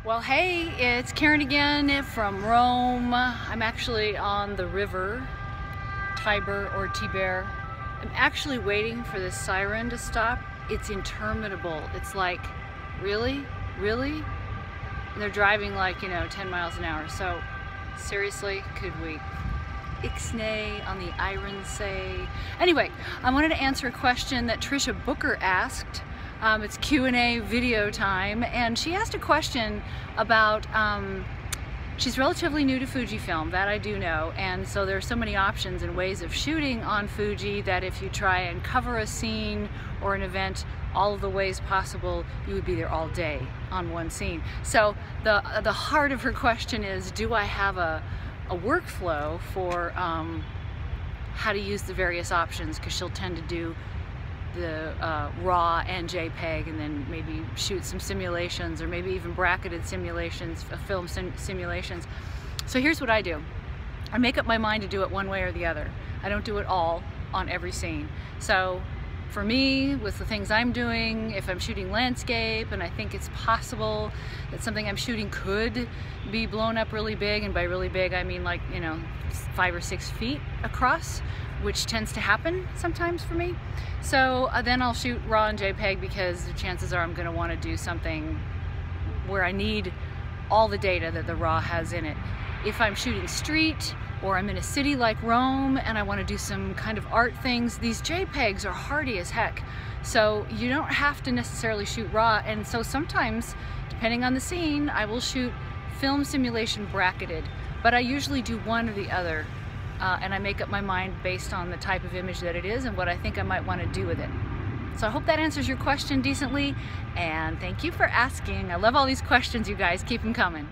Well, hey, it's Karen again from Rome. I'm actually on the river, Tiber or Tiber. I'm actually waiting for this siren to stop. It's interminable. It's like, really? Really? And they're driving like, 10 miles an hour. So, seriously, could we ixnay on the iron say? Anyway, I wanted to answer a question that Trisha Booker asked. It's Q&A video time, and she asked a question about, she's relatively new to Fujifilm, that I do know, and so there are so many options and ways of shooting on Fuji that if you try and cover a scene or an event all of the ways possible, you would be there all day on one scene. So the heart of her question is, do I have a workflow for how to use the various options, because she'll tend to do the RAW and JPG and then maybe shoot some simulations or maybe even bracketed simulations, film simulations. So here's what I do. I make up my mind to do it one way or the other. I don't do it all on every scene. So for me, with the things I'm doing, if I'm shooting landscape and I think it's possible that something I'm shooting could be blown up really big, and by really big I mean like 5 or 6 feet across, which tends to happen sometimes for me. So then I'll shoot RAW and JPG, because the chances are I'm going to want to do something where I need all the data that the RAW has in it. If I'm shooting street or I'm in a city like Rome and I want to do some kind of art things, these JPEGs are hardy as heck. So you don't have to necessarily shoot RAW, and so sometimes, depending on the scene, I will shoot film simulation bracketed, but I usually do one or the other. And I make up my mind based on the type of image that it is and what I think I might want to do with it. So I hope that answers your question decently, and thank you for asking. I love all these questions, you guys. Keep them coming.